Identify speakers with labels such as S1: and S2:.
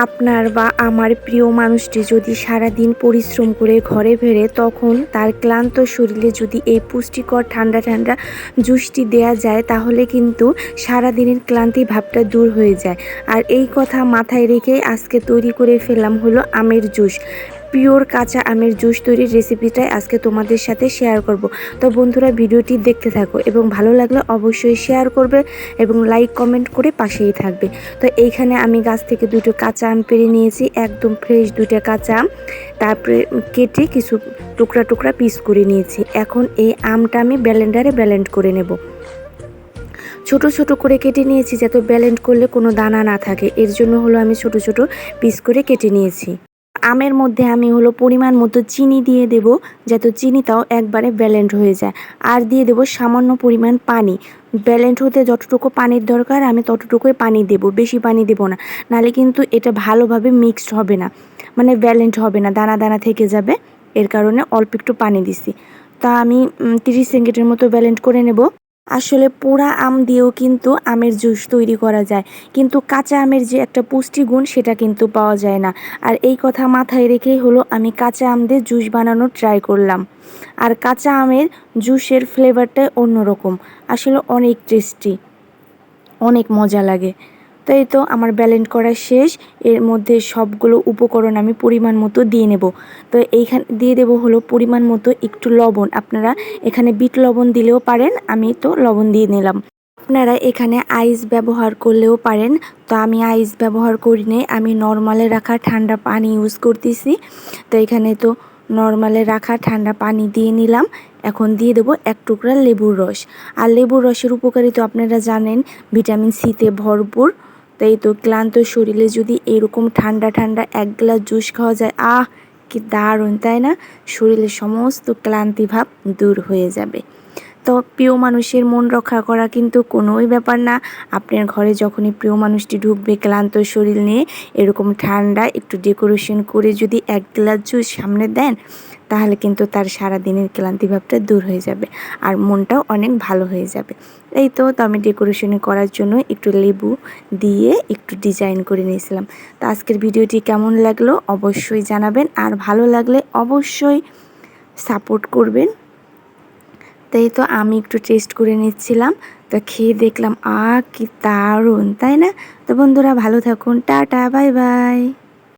S1: আপনার বা আমার প্রিয় মানুষটি যদি সারাদিন পরিশ্রম করে ঘরে ফেরে, তখন তার ক্লান্ত শরীরে যদি এই পুষ্টিকর ঠান্ডা ঠান্ডা জুসটি দেয়া যায়, তাহলে কিন্তু সারাদিনের ক্লান্তি ভাবটা দূর হয়ে যায়। আর এই কথা মাথায় রেখেই আজকে তৈরি করে ফেললাম হলো আমের জুস। পিওর কাঁচা আমের জুস তৈরির রেসিপিটাই আজকে তোমাদের সাথে শেয়ার করব। তো বন্ধুরা, ভিডিওটি দেখতে থাকো এবং ভালো লাগলে অবশ্যই শেয়ার করবে এবং লাইক কমেন্ট করে পাশেই থাকবে। তো এইখানে আমি গাছ থেকে দুটো কাঁচা আম পেড়ে নিয়েছি, একদম ফ্রেশ দুটো কাঁচা আম। তারপরে কেটে কিছু টুকরা টুকরা পিস করে নিয়েছি। এখন এই আমটা আমি ব্লেন্ডারে ব্লেন্ড করে নেব। ছোট ছোট করে কেটে নিয়েছি যাতে ব্লেন্ড করলে কোনো দানা না থাকে, এর জন্য হলো আমি ছোট ছোট পিস করে কেটে নিয়েছি। আমের মধ্যে আমি হলো পরিমাণ মতো চিনি দিয়ে দেব, যাতে চিনিটাও একবারে ব্লেন্ড হয়ে যায়। আর দিয়ে দেব সামান্য পরিমাণ পানি। ব্লেন্ড হতে যতটুকু পানির দরকার আমি ততটুকুই পানি দেব, বেশি পানি দেব না, নাহলে কিন্তু এটা ভালোভাবে মিক্সড হবে না, মানে ব্লেন্ড হবে না, দানা দানা থেকে যাবে। এর কারণে অল্প একটু পানি দিছি। তা আমি 30 সেকেন্ডের মতো ব্লেন্ড করে নেব। আসলে পোড়া আম দিয়েও কিন্তু আমের জুস তৈরি করা যায়, কিন্তু কাঁচা আমের যে একটা পুষ্টিগুণ সেটা কিন্তু পাওয়া যায় না। আর এই কথা মাথায় রেখেই হলো আমি কাঁচা আম দিয়ে জুস বানানোর ট্রাই করলাম। আর কাঁচা আমের জুসের ফ্লেভারটাই অন্যরকম, আসলে অনেক টেস্টি, অনেক মজা লাগে। তো এই তো আমার ব্লেন্ড করা শেষ। এর মধ্যে সবগুলো উপকরণ আমি পরিমাণ মতো দিয়ে নেব। তো এইখানে দিয়ে দেব হলো পরিমাণ মতো একটু লবণ। আপনারা এখানে বিট লবণ দিলেও পারেন, আমি তো লবণ দিয়ে নিলাম। আপনারা এখানে আইস ব্যবহার করলেও পারেন। তো আমি আইস ব্যবহার করি নাই, আমি নর্মালে রাখা ঠান্ডা পানি ইউজ করতেছি। তো এখানে তো নর্মালে রাখা ঠান্ডা পানি দিয়ে নিলাম। এখন দিয়ে দেবো এক টুকরা লেবুর রস। আর লেবুর রসের উপকারিতা আপনারা জানেন, ভিটামিন সিতে ভরপুর। তাই তো ক্লান্ত শরীরে যদি এরকম ঠান্ডা ঠান্ডা এক গ্লাস জুস খাওয়া যায়, আহ কি দারুণ, তাই না? শরীরের সমস্ত ক্লান্তি ভাব দূর হয়ে যাবে। তো প্রিয় মানুষের মন রক্ষা করা কিন্তু কোনোই ব্যাপার না। আপনার ঘরে যখনই প্রিয় মানুষটি ঢুকবে ক্লান্ত শরীর নিয়ে, এরকম ঠান্ডা একটু ডেকোরেশন করে যদি এক গ্লাস জুস সামনে দেন, তাহলে কিন্তু তার সারা দিনের ক্লান্তি ভাবটা দূর হয়ে যাবে আর মনটাও অনেক ভালো হয়ে যাবে। এই তো আমি ডেকোরেশন করার জন্য একটু লেবু দিয়ে একটু ডিজাইন করে নিয়েছিলাম। তো আজকের ভিডিওটি কেমন লাগলো অবশ্যই জানাবেন, আর ভালো লাগলে অবশ্যই সাপোর্ট করবেন। তাই তো আমি একটু টেস্ট করে নিচ্ছিলাম। তো খেয়ে দেখলাম কি দারুণ, তাই না? তো বন্ধুরা, ভালো থাকুন, টাটা, বাই বাই।